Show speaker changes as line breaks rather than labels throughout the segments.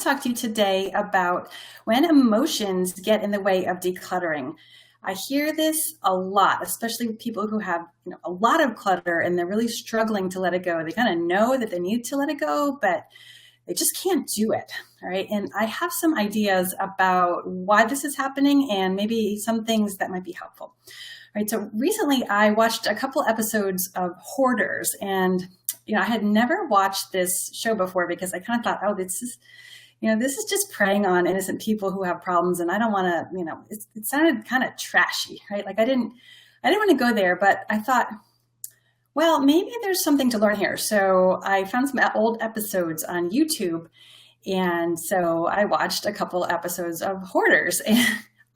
talk to you today about when emotions get in the way of decluttering. I hear this a lot, especially with people who have a lot of clutter and they're really struggling to let it go. They kind of know that they need to let it go, but they just can't do it. All right. And I have some ideas about why this is happening and maybe some things that might be helpful. All right. So recently I watched a couple episodes of Hoarders, and I had never watched this show before because I kind of thought, oh, this is just preying on innocent people who have problems, and I don't want to, it sounded kind of trashy, right? Like I didn't want to go there, but I thought, well, maybe there's something to learn here. So I found some old episodes on YouTube, and so I watched a couple episodes of Hoarders, and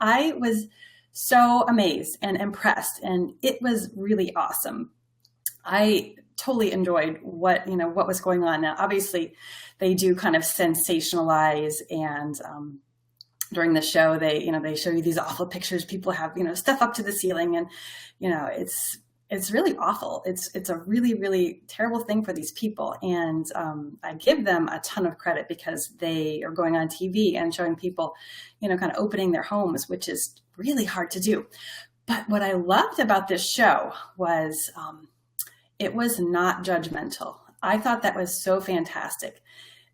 I was so amazed and impressed, and it was really awesome. I totally enjoyed what was going on. Now, obviously, they do kind of sensationalize, and during the show, they show you these awful pictures. People have stuff up to the ceiling, and it's really awful. It's a really, really terrible thing for these people, and I give them a ton of credit because they are going on TV and showing people, kind of opening their homes, which is really hard to do. But what I loved about this show was it was not judgmental. I thought that was so fantastic.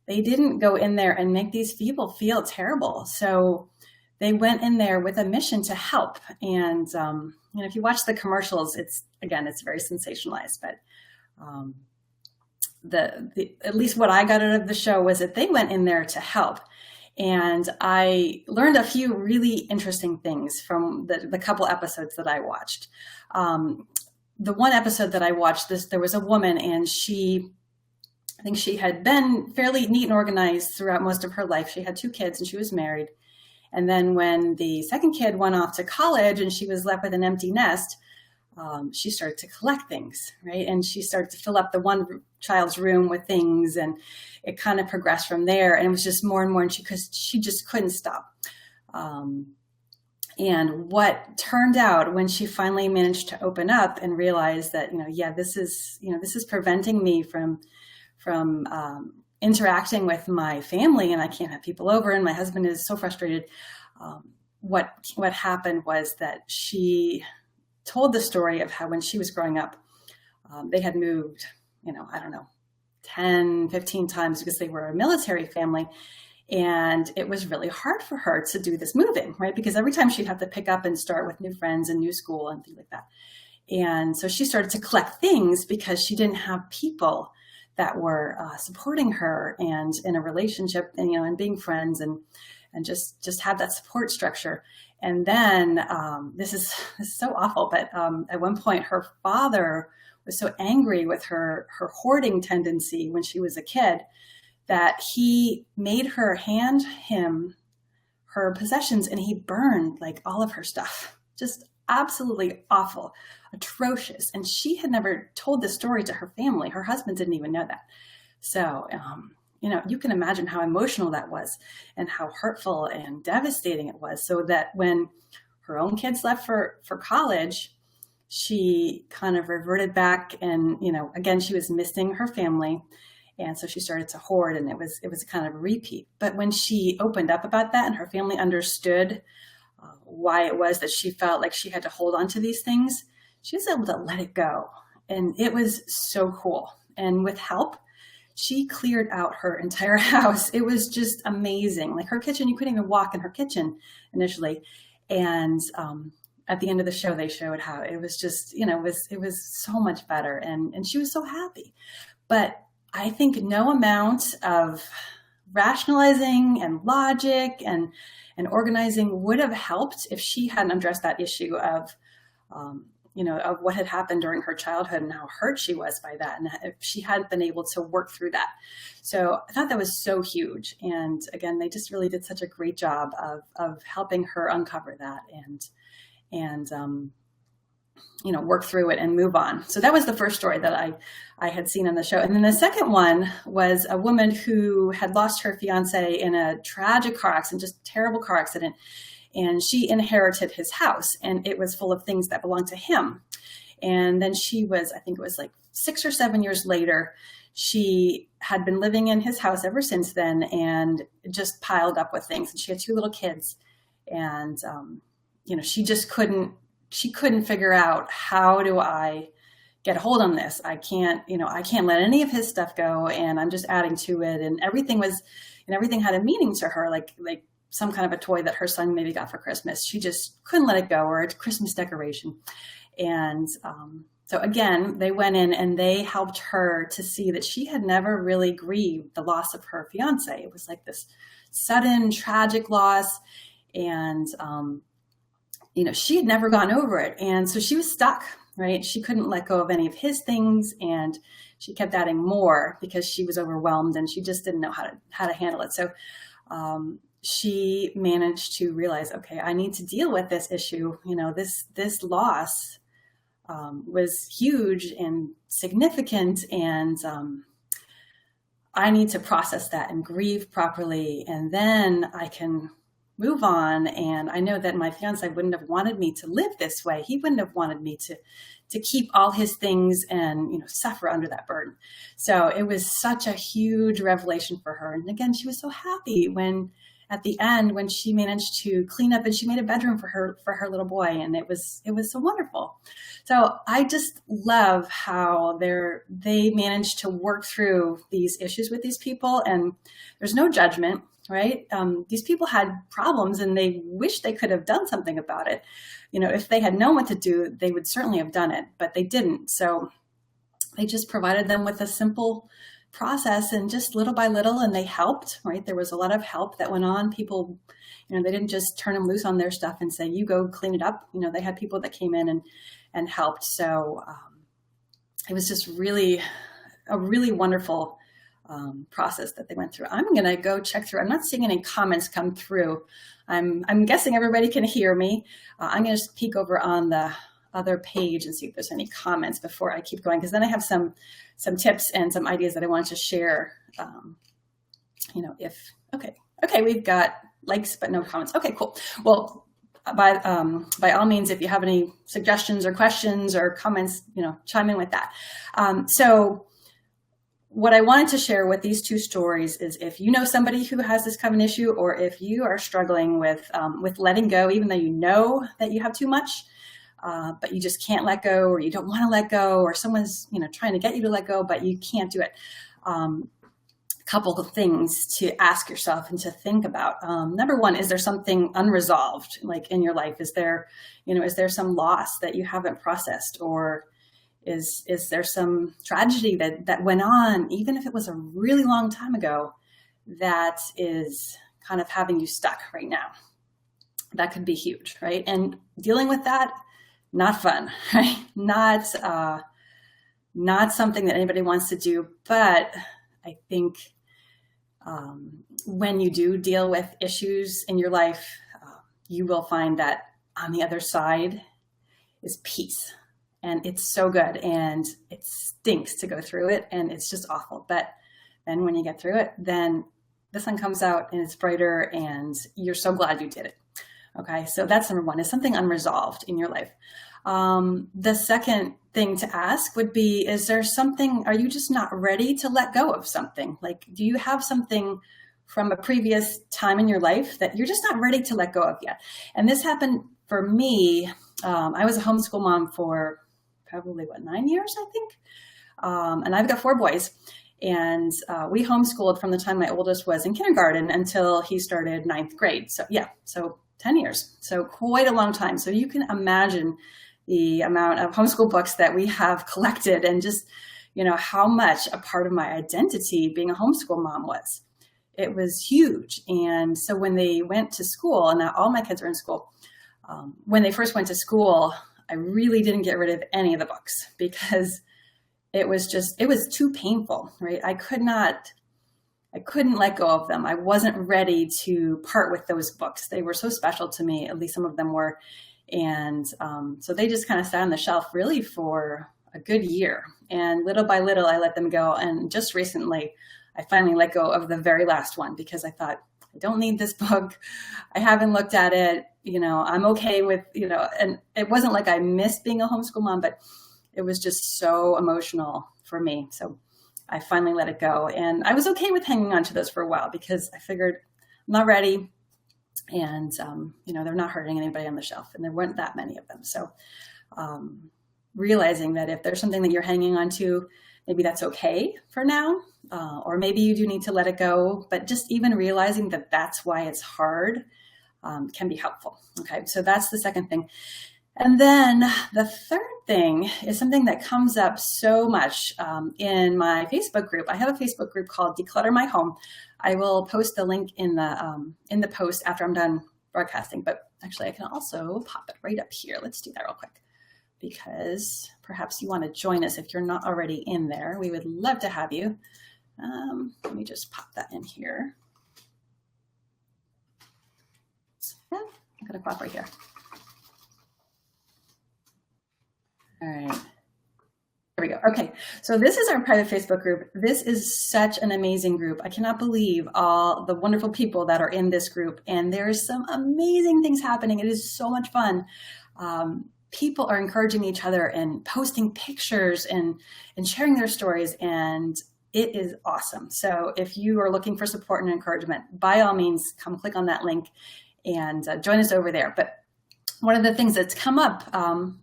They didn't go in there and make these people feel terrible. So they went in there with a mission to help. And, if you watch the commercials, it's very sensationalized, but at least what I got out of the show was that they went in there to help. And I learned a few really interesting things from the couple episodes that I watched. The one episode that I watched, there was a woman, and I think she had been fairly neat and organized throughout most of her life. She had 2 kids and she was married. And then when the second kid went off to college and she was left with an empty nest, she started to collect things, right? And she started to fill up the one child's room with things, and it kind of progressed from there. And it was just more and more, and she just couldn't stop. And what turned out when she finally managed to open up and realize that, this is preventing me from interacting with my family, and I can't have people over, and my husband is so frustrated. What happened was that she told the story of how when she was growing up, they had moved, 10, 15 times because they were a military family. And it was really hard for her to do this moving, right? Because every time she'd have to pick up and start with new friends and new school and things like that. And so she started to collect things because she didn't have people that were supporting her and in a relationship, and being friends and just have that support structure. And then this is so awful, but at one point her father was so angry with her hoarding tendency when she was a kid that he made her hand him her possessions, and he burned like all of her stuff. Just absolutely awful, atrocious. And she had never told this story to her family. Her husband didn't even know that. So, you can imagine how emotional that was and how hurtful and devastating it was. So that when her own kids left for college, she kind of reverted back, and, again, she was missing her family. And so she started to hoard, and it was kind of a repeat. But when she opened up about that and her family understood why it was that she felt like she had to hold on to these things, she was able to let it go. And it was so cool. And with help, she cleared out her entire house. It was just amazing. Like her kitchen, you couldn't even walk in her kitchen initially. And at the end of the show, they showed how it was just, it was so much better. And she was so happy. But I think no amount of rationalizing and logic and organizing would have helped if she hadn't addressed that issue of what had happened during her childhood and how hurt she was by that, and if she hadn't been able to work through that. So I thought that was so huge. And again, they just really did such a great job of helping her uncover that and work through it and move on. So that was the first story that I had seen on the show. And then the second one was a woman who had lost her fiance in a tragic car accident, just terrible car accident. And she inherited his house, and it was full of things that belonged to him. And then she was, I think it was like 6 or 7 years later, she had been living in his house ever since then and just piled up with things. And she had 2 little kids, and she just couldn't figure out, how do I get a hold on this? I can't let any of his stuff go, and I'm just adding to it. And everything had a meaning to her, like some kind of a toy that her son maybe got for Christmas. She just couldn't let it go, or a Christmas decoration. And so again, they went in and they helped her to see that she had never really grieved the loss of her fiance. It was like this sudden, tragic loss. And, she had never gone over it. And so she was stuck, right? She couldn't let go of any of his things. And she kept adding more because she was overwhelmed and she just didn't know how to handle it. So she managed to realize, okay, I need to deal with this issue. This loss was huge and significant, and I need to process that and grieve properly, and then I can move on. And I know that my fiance wouldn't have wanted me to live this way. He wouldn't have wanted me to keep all his things and suffer under that burden. So it was such a huge revelation for her. And again, she was so happy when at the end, when she managed to clean up and she made a bedroom for her little boy. And it was so wonderful. So I just love how they managed to work through these issues with these people, and there's no judgment, right? These people had problems and they wish they could have done something about it. If they had known what to do, they would certainly have done it, but they didn't. So they just provided them with a simple process, and just little by little, and they helped, right? There was a lot of help that went on. People, they didn't just turn them loose on their stuff and say, you go clean it up. They had people that came in and helped. So it was just a really wonderful process that they went through. I'm going to go check through. I'm not seeing any comments come through. I'm guessing everybody can hear me. I'm going to just peek over on the other page and see if there's any comments before I keep going, because then I have some tips and some ideas that I want to share. Okay, we've got likes but no comments. Okay, cool. Well, by all means, if you have any suggestions or questions or comments, chime in with that. So what I wanted to share with these 2 stories is, if you know somebody who has this kind of an issue, or if you are struggling with letting go, even though you know that you have too much, but you just can't let go, or you don't want to let go, or someone's, trying to get you to let go, but you can't do it. A couple of things to ask yourself and to think about. Number one, is there something unresolved, like in your life? Is there some loss that you haven't processed, or is there some tragedy that went on, even if it was a really long time ago, that is kind of having you stuck right now? That could be huge, right? And dealing with that, not fun, right? Not something that anybody wants to do. But I think when you do deal with issues in your life, you will find that on the other side is peace. And it's so good, and it stinks to go through it, and it's just awful. But then when you get through it, then the sun comes out and it's brighter, and you're so glad you did it. Okay, so that's number one, is something unresolved in your life. The second thing to ask would be, are you just not ready to let go of something? Like, do you have something from a previous time in your life that you're just not ready to let go of yet? And this happened for me. I was a homeschool mom for probably 9 years, I think. And I've got 4 boys. And we homeschooled from the time my oldest was in kindergarten until he started 9th grade. So 10 years. So quite a long time. So you can imagine the amount of homeschool books that we have collected, and just, how much a part of my identity being a homeschool mom was. It was huge. And so when they went to school, and now all my kids are in school, when they first went to school, I really didn't get rid of any of the books, because it was too painful, right? I couldn't let go of them. I wasn't ready to part with those books. They were so special to me, at least some of them were. And so they just kind of sat on the shelf really for a good year. And little by little, I let them go. And just recently, I finally let go of the very last one, because I thought, I don't need this book. I haven't looked at it. I'm okay with, and it wasn't like I missed being a homeschool mom, but it was just so emotional for me. So I finally let it go. And I was okay with hanging on to those for a while because I figured I'm not ready. And, they're not hurting anybody on the shelf, and there weren't that many of them. So realizing that if there's something that you're hanging on to, maybe that's okay for now, or maybe you do need to let it go, but just even realizing that that's why it's hard can be helpful. Okay, so that's the second thing. And then the third thing is something that comes up so much in my Facebook group. I have a Facebook group called Declutter My Home. I will post the link in the post after I'm done broadcasting, but actually I can also pop it right up here. Let's do that real quick, because perhaps you want to join us if you're not already in there. We would love to have you. Let me just pop that in here. Yeah, I'm going to pop right here. All right. There we go. Okay. So this is our private Facebook group. This is such an amazing group. I cannot believe all the wonderful people that are in this group. And there's some amazing things happening. It is so much fun. People are encouraging each other and posting pictures and sharing their stories. And it is awesome. So if you are looking for support and encouragement, by all means, come click on that link and join us over there. But one of the things that's come up,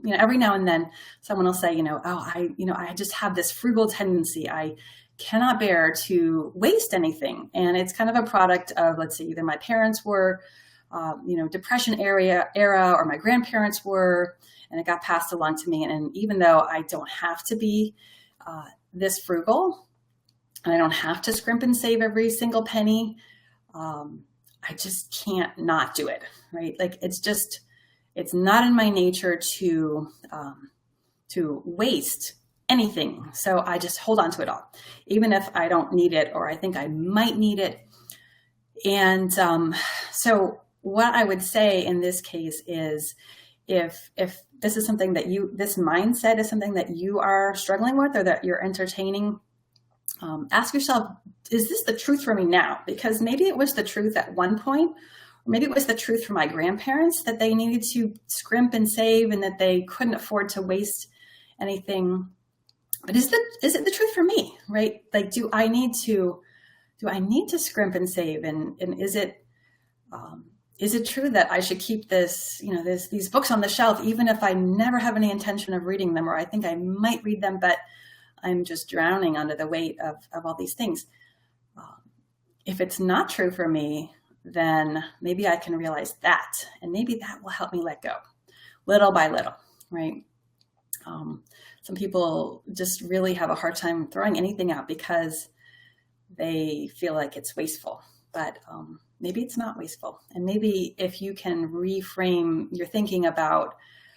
every now and then someone will say, I just have this frugal tendency. I cannot bear to waste anything. And it's kind of a product of, let's say, either my parents were, Depression era, or my grandparents were, and it got passed along to me. And even though I don't have to be this frugal, and I don't have to scrimp and save every single penny, I just can't not do it, right? Like it's not in my nature to waste anything. So I just hold on to it all, even if I don't need it, or I think I might need it. And so what I would say in this case is, if this is something that this mindset is something that you are struggling with, or that you're entertaining, ask yourself, is this the truth for me now? Because maybe it was the truth at one point. Maybe it was the truth for my grandparents, that they needed to scrimp and save and that they couldn't afford to waste anything. But is it the truth for me, right? Like, do I need to scrimp and save? And is it true that I should keep these books on the shelf, even if I never have any intention of reading them, or I think I might read them, but I'm just drowning under the weight of all these things? If it's not true for me, then maybe I can realize that, and maybe that will help me let go little by little, right? Some people just really have a hard time throwing anything out because they feel like it's wasteful, but maybe it's not wasteful. And maybe if you can reframe your thinking about,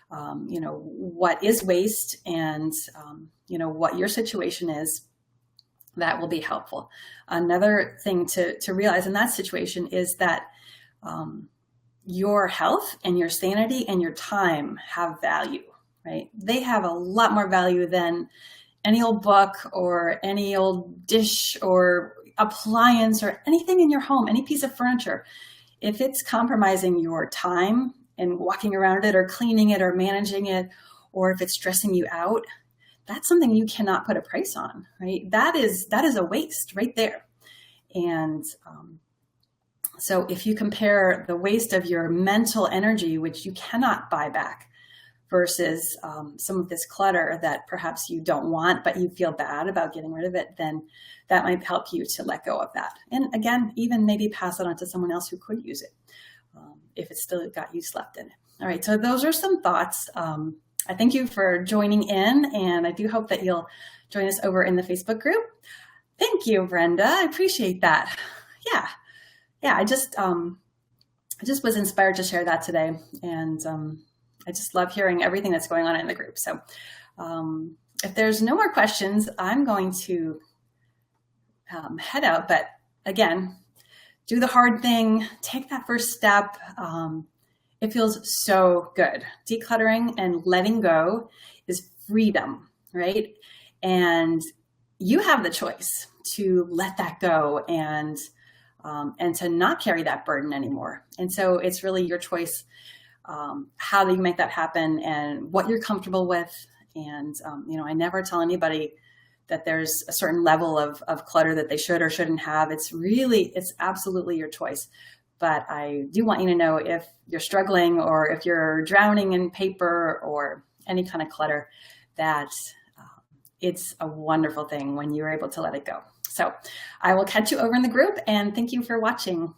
what is waste, and, what your situation is, that will be helpful. Another thing to realize in that situation is that your health and your sanity and your time have value, right? They have a lot more value than any old book or any old dish or appliance or anything in your home, any piece of furniture. If it's compromising your time and walking around it, or cleaning it, or managing it, or if it's stressing you out, that's something you cannot put a price on, right? That is a waste right there. And so if you compare the waste of your mental energy, which you cannot buy back, versus some of this clutter that perhaps you don't want, but you feel bad about getting rid of it, then that might help you to let go of that. And again, even maybe pass it on to someone else who could use it, if it's still got use left in it. All right, so those are some thoughts. I thank you for joining in, and I do hope that you'll join us over in the Facebook group. Thank you, Brenda. I appreciate that. Yeah. I just was inspired to share that today, and I just love hearing everything that's going on in the group. So if there's no more questions, I'm going to head out. But again, do the hard thing. Take that first step. It feels so good. Decluttering and letting go is freedom, right? And you have the choice to let that go and to not carry that burden anymore. And so it's really your choice, how do you make that happen and what you're comfortable with. And, I never tell anybody that there's a certain level of clutter that they should or shouldn't have. It's absolutely your choice. But I do want you to know, if you're struggling or if you're drowning in paper or any kind of clutter, that it's a wonderful thing when you're able to let it go. So I will catch you over in the group, and thank you for watching.